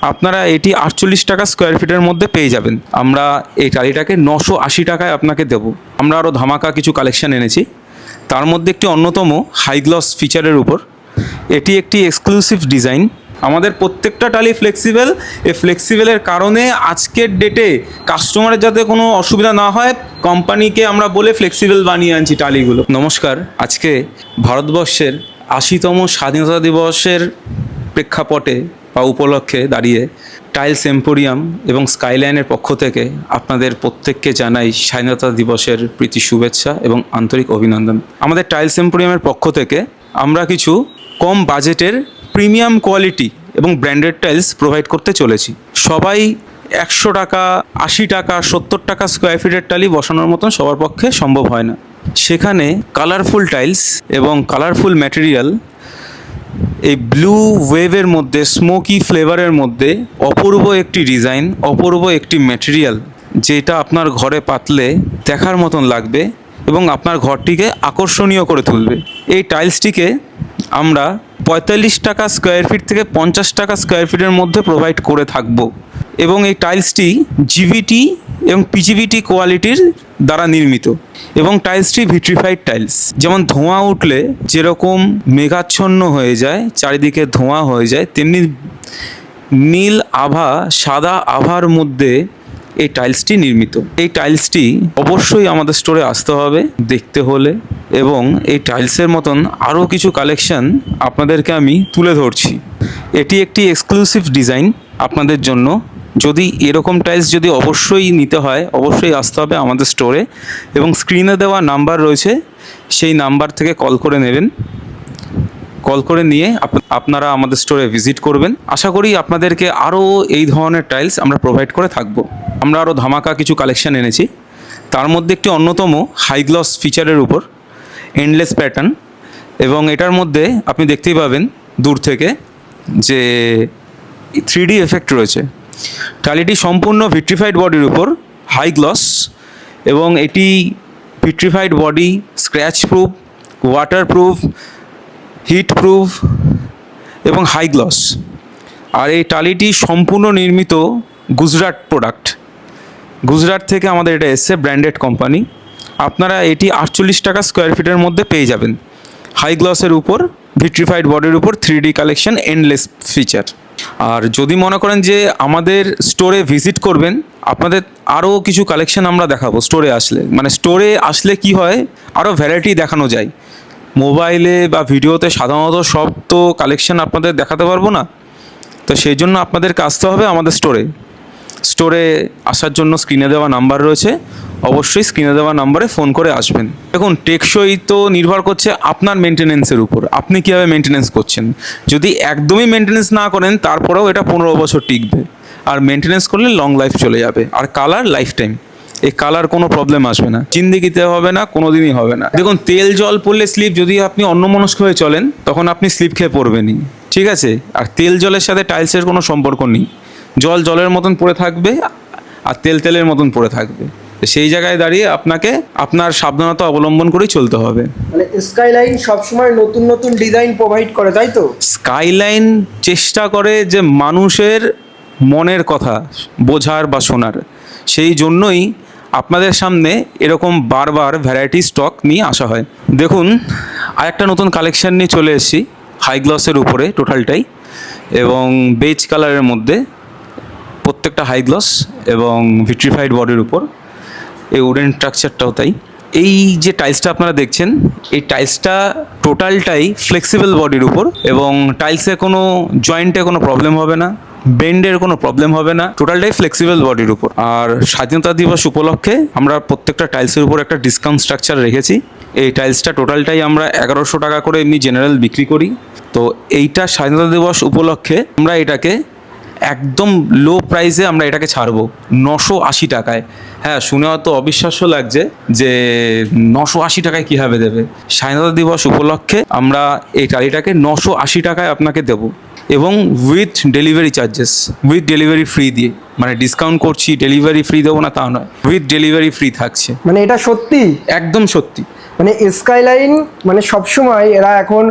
আপনারা এটি 48 টাকা স্কোয়ার ফিটের মধ্যে পেয়ে যাবেন। আমরা এই টালিটাকে 980 টাকায় আপনাকে দেব। আমরা আরও ধামাকা কিছু কালেকশন এনেছি, তার মধ্যে একটি অন্যতম হাই গ্লস ফিচারের উপর। এটি একটি এক্সক্লুসিভ ডিজাইন। আমাদের প্রত্যেকটা টালি ফ্লেক্সিবল। এই ফ্লেক্সিবলের কারণে আজকের ডেটে কাস্টমারের যাতে কোনো অসুবিধা না হয়, কোম্পানিকে আমরা বলে ফ্লেক্সিবল বানিয়ে আনছি টালিগুলো। নমস্কার, আজকে ভারতবর্ষের 80তম স্বাধীনতা দিবসের প্রেক্ষাপটে বা উপলক্ষে দাঁড়িয়ে টাইলস এম্পোরিয়াম এবং স্কাইলাইনের পক্ষ থেকে আপনাদের প্রত্যেককে জানাই স্বাধীনতা দিবসের প্রীতি শুভেচ্ছা এবং আন্তরিক অভিনন্দন। আমাদের টাইলস এম্পোরিয়ামের পক্ষ থেকে আমরা কিছু কম বাজেটের প্রিমিয়াম কোয়ালিটি এবং ব্র্যান্ডেড টাইলস প্রোভাইড করতে চলেছি। সবাই 100 টাকা, 80 টাকা, 70 টাকা স্কোয়ার ফিটের টালি বসানোর মতন সবার পক্ষে সম্ভব হয় না। সেখানে কালারফুল টাইলস এবং কালারফুল ম্যাটেরিয়াল, এই ব্লু ওয়েভের মধ্যে, স্মোকি ফ্লেভারের মধ্যে অপূর্ব একটি ডিজাইন, অপূর্ব একটি ম্যাটেরিয়াল, যেটা আপনার ঘরে পাতলে দেখার মতন লাগবে এবং আপনার ঘরটিকে আকর্ষণীয় করে তুলবে। এই টাইলসটিকে আমরা 45 টাকা স্কোয়ার ফিট থেকে 50 টাকা স্কোয়ার ফিটের মধ্যে প্রোভাইড করে থাকব। এবং এই টাইলসটি জিভিটি এবং পিজিভিটি কোয়ালিটির দ্বারা নির্মিত এবং টাইলসটি ভিট্রিফাইড টাইলস। যেমন ধোঁয়া উঠলে যেরকম মেঘাচ্ছন্ন হয়ে যায়, চারিদিকে ধোঁয়া হয়ে যায়, তেমনি নীল আভা, সাদা আভার মধ্যে এই টাইলসটি নির্মিত। এই টাইলসটি অবশ্যই আমাদের স্টোরে আসতে হবে দেখতে হলে, এবং এই টাইলসের মতন আরও কিছু কালেকশন আপনাদেরকে আমি তুলে ধরছি। এটি একটি এক্সক্লুসিভ ডিজাইন আপনাদের জন্য। যদি এরকম টাইলস যদি অবশ্যই নিতে হয়, অবশ্যই আসতে হবে আমাদের স্টোরে, এবং স্ক্রিনে দেওয়া নাম্বার রয়েছে, সেই নাম্বার থেকে কল করে নেবেন। কল করে নিয়ে আপনারা আমাদের স্টোরে ভিজিট করবেন। আশা করি আপনাদেরকে আরও এই ধরনের টাইলস আমরা প্রোভাইড করে থাকব। আমরা আরও ধামাকা কিছু কালেকশন এনেছি, তার মধ্যে একটি অন্যতম হাই গ্লস ফিচারের উপর এন্ডলেস প্যাটার্ন, এবং এটার মধ্যে আপনি দেখতেই পাবেন দূর থেকে যে 3D এফেক্ট রয়েছে। টালিটি সম্পূর্ণ ভিট্রিফাইড বডির উপর হাই গ্লস, এবং এটি vitrified body, scratch proof, water proof, heat proof এবং হাই গ্লস। আর এই টালিটি সম্পূর্ণ নির্মিত গুজরাট প্রোডাক্ট। গুজরাট থেকে আমাদের এটা এসছে, ব্র্যান্ডেড কোম্পানি। আপনারা এটি 48 টাকা স্কোয়ার ফিটের মধ্যে পেয়ে যাবেন। হাই গ্লসের উপর, ভিট্রিফাইড বডির উপর 3D কালেকশন, এন্ডলেস ফিচার। আর যদি মনে করেন যে আমাদের স্টোরে ভিজিট করবেন, আপনাদের আরও কিছু কালেকশন আমরা দেখাবো স্টোরে আসলে। মানে স্টোরে আসলে কি হয়, আরও ভ্যারাইটি দেখানো যায়। মোবাইলে বা ভিডিওতে সাধারণত সব তো কালেকশন আপনাদের দেখাতে পারবো না, তো সেই জন্য আপনাদেরকে আসতে হবে আমাদের স্টোরে। স্টোরে আসার জন্য স্ক্রিনে দেওয়া নাম্বার রয়েছে, অবশ্যই স্ক্রিনে দেওয়া নাম্বারে ফোন করে আসবেন। দেখুন, টেকসই তো নির্ভর করছে আপনার মেনটেনেন্সের উপর, আপনি কীভাবে মেনটেনেন্স করছেন। যদি একদমই মেনটেনেন্স না করেন, তারপরেও এটা 15 বছর টিকবে। আর মেনটেনেন্স করলে লং লাইফ চলে যাবে। আর কালার লাইফ টাইম, এই কালার কোনো প্রবলেম আসবে না, জিন্দিগিতে হবে না, কোনো দিনই হবে না। দেখুন, তেল জল পড়লে স্লিপ, যদি আপনি অন্যমনস্ক হয়ে চলেন তখন আপনি স্লিপ খেয়ে পড়বেনই, ঠিক আছে। আর তেল জলের সাথে টাইলসের কোনো সম্পর্ক নেই। জল জলের মতন পড়ে থাকবে আর তেল তেলের মতন পড়ে থাকবে। সেই জায়গায় দাঁড়িয়ে আপনাকে আপনার সাবধানতা অবলম্বন করেই চলতে হবে। মানে স্কাইলাইন সবসময় নতুন নতুন ডিজাইন প্রোভাইড করে, তাই তো? স্কাইলাইন চেষ্টা করে যে মানুষের মনের কথা বোঝার বা শোনার, সেই জন্যই আপনাদের সামনে এরকম বারবার ভ্যারাইটি স্টক নিয়ে আসা হয়। দেখুন, আরেকটা নতুন কালেকশান নিয়ে চলে এসেছি হাই গ্লসের উপরে টোটালটাই, এবং বেজ কালারের মধ্যে প্রত্যেকটা হাই গ্লস এবং ভিট্রিফাইড বডির উপর। এই উডেন স্ট্রাকচারটাও তাই। এই যে টাইলসটা আপনারা দেখছেন, এই টাইলসটা টোটালটাই ফ্লেক্সিবল বডির উপর, এবং টাইলসে কোনো জয়েন্টে কোনো প্রবলেম হবে না, বেন্ডের কোনো প্রবলেম হবে না, টোটালটাই ফ্লেক্সিবল বডির উপর। আর স্বাধীনতা দিবস উপলক্ষে আমরা প্রত্যেকটা টাইলসের উপর একটা ডিসকাউন্ট স্ট্রাকচার রেখেছি। এই টাইলসটা টোটালটাই আমরা 1100 টাকা করে এমনি জেনারেল বিক্রি করি। তো এইটা স্বাধীনতা দিবস উপলক্ষে আমরা এটাকে একদম লো প্রাইসে আমরা এটাকে ছাড়বো 980 টাকায়। হ্যাঁ, শুনে হয়তো অবিশ্বাস্য লাগছে যে 980 টাকায় কীভাবে দেবে। স্বাধীনতা দিবস উপলক্ষে আমরা এই টালিটাকে 980 টাকায় আপনাকে দেবো, এবং with delivery charges, with delivery free দিয়ে। মানে ডিসকাউন্ট করছি, ডেলিভারি ফ্রি দেবো না তা নয়, উইথ ডেলিভারি ফ্রি থাকছে। মানে এটা সত্যি? একদম সত্যি। মানে স্কাইলাইন মানে সবসময় এরা এখন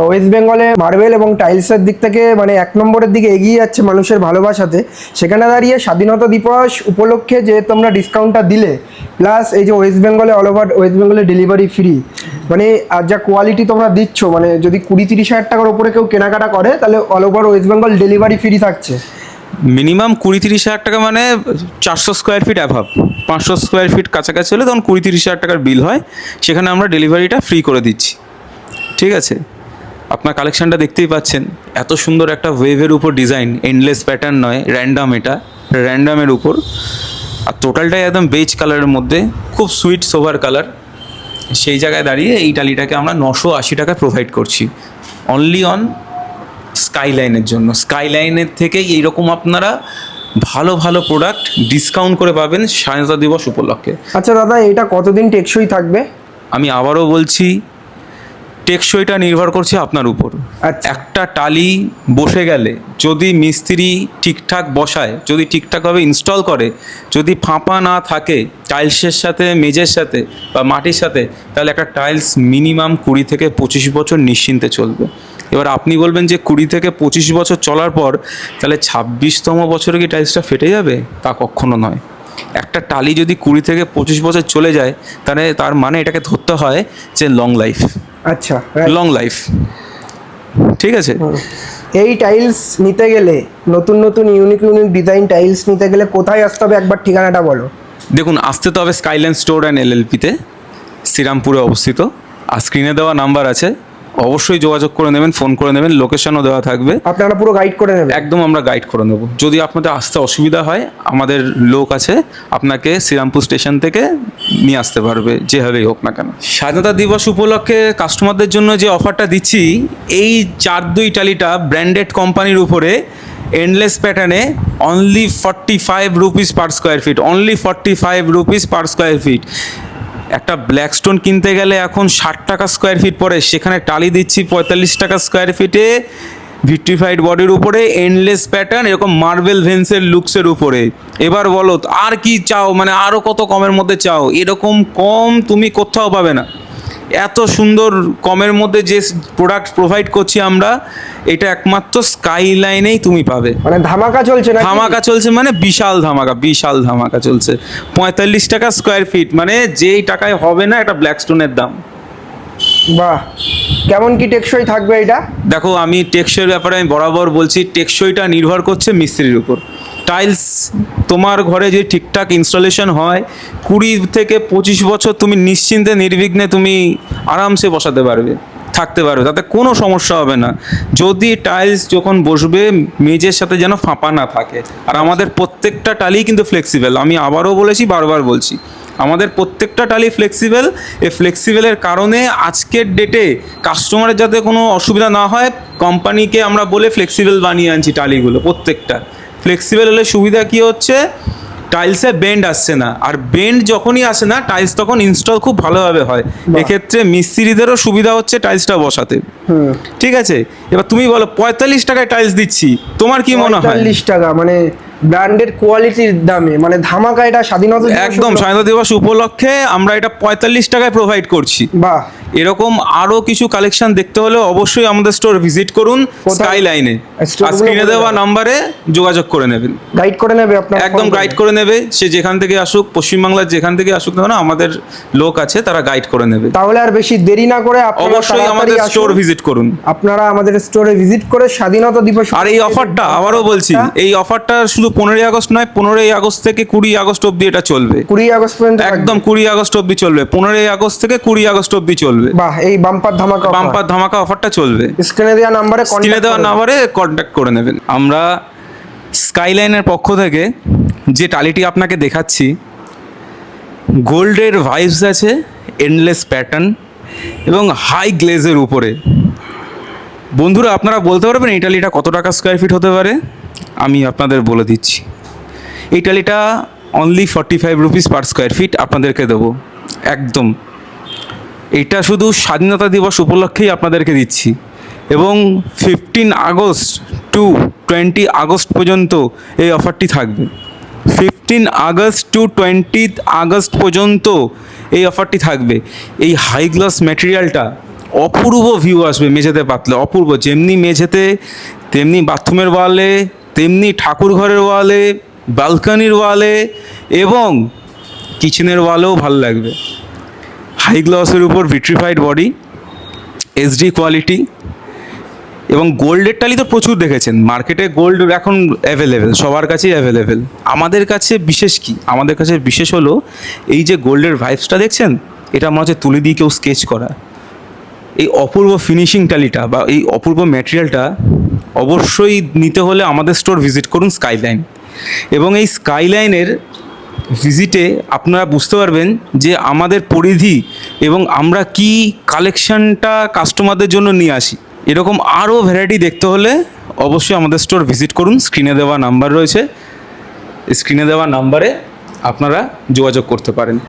ওয়েস্ট বেঙ্গলে মার্বেল এবং টাইলসের দিক থেকে মানে 1 নম্বরের দিকে এগিয়ে যাচ্ছে মানুষের ভালোবাসাতে। সেখানে দাঁড়িয়ে স্বাধীনতা দিবস উপলক্ষে যে তোমরা ডিসকাউন্টটা দিলে, প্লাস এই যে ওয়েস্ট বেঙ্গলে অল ওভার ওয়েস্ট বেঙ্গলে ডেলিভারি ফ্রি, মানে আর যা কোয়ালিটি তোমরা দিচ্ছ, মানে যদি 20-30 হাজার টাকার উপরে কেউ কেনাকাটা করে তাহলে all over West Bengal delivery free থাকছে। মিনিমাম 20-30 হাজার টাকা মানে 400 স্কোয়ার ফিট অ্যাভাব, 500 স্কোয়ার ফিট কাছাকাছি হলে তখন 20-30 হাজার টাকার বিল হয়, সেখানে আমরা ডেলিভারিটা ফ্রি করে দিচ্ছি। ঠিক আছে, আপনার কালেকশানটা দেখতেই পাচ্ছেন, এত সুন্দর একটা ওয়েভের উপর ডিজাইন, এন্ডলেস প্যাটার্ন নয়, র্যান্ডাম, এটা র্যান্ডামের উপর, আর টোটালটাই একদম বেজ কালারের মধ্যে, খুব সুইট সোভার কালার। সেই জায়গায় দাঁড়িয়ে এই টালিটাকে আমরা 980 টাকায় প্রোভাইড করছি অনলি অন স্কাইলাইনের জন্য। স্কাইলাইনের থেকেই এইরকম আপনারা ভালো ভালো প্রোডাক্ট ডিসকাউন্ট করে পাবেন স্বাধীনতা দিবস উপলক্ষে। আচ্ছা দাদা, এটা কতদিন টেকসই থাকবে? আমি আবারও বলছি, টেকসইটা নির্ভর করছে আপনার উপর। আচ্ছা। একটা টালি বসে গেলে যদি মিস্ত্রি ঠিকঠাক বসায়, যদি ঠিকঠাকভাবে ইনস্টল করে, যদি ফাঁপা না থাকে টাইলসের সাথে, মেজের সাথে বা মাটির সাথে, তাহলে একটা টাইলস মিনিমাম 20 থেকে 25 বছর নিশ্চিন্তে চলবে। এবার আপনি বলবেন যে 20 থেকে 25 বছর চলার পর তাহলে 26তম বছরে কি টাইলসটা ফেটে যাবে? তা কখনো নয়। একটা টালি যদি 20 থেকে 25 বছর চলে যায় তাহলে তার মানে এটাকে ধরতে হয় যে লং লাইফ। আচ্ছা, লং লাইফ, ঠিক আছে। এই টাইলস নিতে গেলে, নতুন নতুন ইউনিক ইউনিক ডিজাইন টাইলস নিতে গেলে কোথায় আসতে হবে, একবার ঠিকানাটা বলো। দেখুন, আসতে তো হবে স্কাইলাইন স্টোর অ্যান্ড এলএলপিতে, শ্রীরামপুরে অবস্থিত। আর স্ক্রিনে দেওয়া নাম্বার আছে, অবশ্যই যোগাযোগ করে নেবেন, ফোন করে নেবেন, লোকেশনও দেওয়া থাকবে, আপনারা পুরো গাইড করে নেবেন। একদম আমরা গাইড করে নেব। যদি আপনাদের আসতে অসুবিধা হয়, আমাদের লোক আছে, আপনাকে শ্রীরামপুর স্টেশন থেকে নিয়ে আসতে পারবে, যেভাবেই হোক না কেন। স্বাধীনতা দিবস উপলক্ষে কাস্টমারদের জন্য যে অফারটা দিচ্ছি, এই 4-2 টালিটা ব্র্যান্ডেড কোম্পানির উপরে এন্ডলেস প্যাটার্নে only 45 rupees per square fit, only 45 rupees per square fit. একটা ব্ল্যাকস্টোন কিনতে গেলে এখন 60 টাকা স্কোয়ার ফিট পড়ে, সেখানে টালি দিচ্ছি 45 টাকা স্কোয়ার ফিটে, ভিট্রিফাইড বডির উপরে, এন্ডলেস প্যাটার্ন, এরকম মার্বেল ভেন্সের লুকসের উপরে। এবার বলো আর কি চাও, মানে আরও কত কমের মধ্যে চাও? এরকম কম তুমি কোথাও পাবে না। এত সুন্দর কমের মধ্যে যে প্রোডাক্ট প্রোভাইড করছি আমরা, এটা একমাত্র স্কাইলাইনেই তুমি পাবে। মানে ধামাকা চলছে না? ধামাকা চলছে মানে বিশাল ধামাকা, বিশাল ধামাকা চলছে। 45 টাকা স্কোয়ার ফিট, মানে যেই টাকায় হবে না একটা ব্ল্যাকস্টোনের দাম। বাহ, কেমন কি টেকসই থাকবে এটা? দেখো, আমি টেকসইয়ের ব্যাপারে আমি বরাবর বলছি, টেকসইটা নির্ভর করছে মিস্ত্রির উপর। টাইলস তোমার ঘরে যদি ঠিকঠাক ইনস্টলেশন হয়, 20 থেকে 25 বছর তুমি নিশ্চিন্তে নির্বিঘ্নে তুমি আরামসে বসাতে পারবে, থাকতে পারবে, তাতে কোনো সমস্যা হবে না। যদি টাইলস যখন বসবে মেঝের সাথে যেন ফাঁপা না থাকে। আর আমাদের প্রত্যেকটা টালি কিন্তু ফ্লেক্সিবল, আমি আবারও বলেছি, বারবার বলছি, আমাদের প্রত্যেকটা টালি ফ্লেক্সিবল। এই ফ্লেক্সিবলের কারণে আজকের ডেটে কাস্টমারের যাতে কোনো অসুবিধা না হয়, কোম্পানিকে আমরা বলে ফ্লেক্সিবল বানিয়ে আনছি টালিগুলো প্রত্যেকটা। ফ্লেক্সিবল হলে সুবিধা কী হচ্ছে, টাইলসে বেন্ড আসছে না, আর বেন্ড যখনই আসে না টাইলস তখন ইনস্টল খুব ভালোভাবে হয়। এক্ষেত্রে মিস্ত্রিদেরও সুবিধা হচ্ছে টাইলসটা বসাতে। ঠিক আছে, এবার তুমি বলো 45 টাকায় টাইলস দিচ্ছি, তোমার কি মনে হয়? 45 টাকা মানে ব্র্যান্ডেড কোয়ালিটির দামে, মানে ধামাকা। এটা স্বাধীনতা দিবস একদম স্বাধীনতা দিবস উপলক্ষে আমরা এটা 45 টাকায় প্রোভাইড করছি। বাহ, এরকম আরও কিছু কালেকশন দেখতে হলে অবশ্যই আমাদের স্টোর ভিজিট করুন স্কাইলাইনে, আর স্ক্রিনে দেওয়া নাম্বারে যোগাযোগ করে নেবেন। গাইড করে নেবে আপনার, একদম গাইড করে নেবে, সে যেখান থেকে আসুক, পশ্চিমবাংলার যেখান থেকে আসুক না, আমাদের লোক আছে, তারা গাইড করে নেবে। তাহলে আর বেশি দেরি না করে অবশ্যই আমাদের স্টোর ভিজিট করুন। আপনারা আমাদের স্টোরে ভিজিট করে স্বাধীনতা দিবস। আর এই অফারটা আবারও বলছি, এই অফারটা শুধু 15ই আগস্ট নয়, 15ই আগস্ট থেকে 20 আগস্ট অবধি এটা চলবে। 20 আগস্ট পর্যন্ত, একদম 20 আগস্ট অবধি চলবে, 15ই আগস্ট থেকে 20 আগস্ট অবধি চলবে। বাহ, এই বাম্পার ধামাকা, বাম্পার ধামাকা অফারটা চলবে। স্ক্রিনে দেওয়া নাম্বারে কন্ট্যাক্ট করে নেবেন। আমরা স্কাইলাইনের পক্ষ থেকে যে টালিটি আপনাকে দেখাচ্ছি, গোল্ডের ভাইবস আছে, এন্ডলেস প্যাটার্ন এবং হাই গ্লেজের উপরে। বন্ধুরা, আপনারা বলতে পারবেন এই টালিটা কত টাকা স্কোয়ার ফিট হতে পারে? আমি আপনাদের বলে দিচ্ছি, এই টালিটা only 45 rupees per square feet আপনাদেরকে দেবো একদম। এটা শুধু স্বাধীনতা দিবস উপলক্ষেই আপনাদেরকে দিচ্ছি, এবং 15 আগস্ট টু 20 আগস্ট পর্যন্ত এই অফারটি থাকবে। 15 আগস্ট টু 20 আগস্ট পর্যন্ত এই অফারটি থাকবে। এই হাই গ্লস ম্যাটেরিয়ালটা অপূর্ব ভিউ আসবে মেঝেতে পাতলে, অপূর্ব। যেমনি মেঝেতে, তেমনি বাথরুমের ওয়ালে, তেমনি ঠাকুর ঘরের ওয়ালে, ব্যালকনির ওয়ালে এবং কিচেনের ওয়ালেও ভালো লাগবে। হাই গ্লসের উপর ভিট্রিফাইড বডি, এইচডি কোয়ালিটি এবং গোল্ডের টালি তো প্রচুর দেখেছেন মার্কেটে। গোল্ড এখন অ্যাভেলেবেল, সবার কাছেই অ্যাভেলেবেল। আমাদের কাছে বিশেষ কি, আমাদের কাছে বিশেষ হলো এই যে গোল্ডের ভাইবসটা দেখছেন, এটা মনে হচ্ছে তুলি দিয়ে কেউ স্কেচ করা। এই অপূর্ব ফিনিশিং টালিটা বা এই অপূর্ব ম্যাটেরিয়ালটা অবশ্যই নিতে হলে আমাদের স্টোর ভিজিট করুন স্কাইলাইন। এবং এই স্কাইলাইনের ভিজিটে আপনারা বুঝতে পারবেন যে আমাদের পরিধি এবং আমরা কি কালেকশনটা কাস্টমারদের জন্য নিয়ে আসি। এরকম আরও ভ্যারাইটি দেখতে হলে অবশ্যই আমাদের স্টোর ভিজিট করুন। স্ক্রিনে দেওয়া নাম্বার রয়েছে, স্ক্রিনে দেওয়া নাম্বারে আপনারা যোগাযোগ করতে পারেন।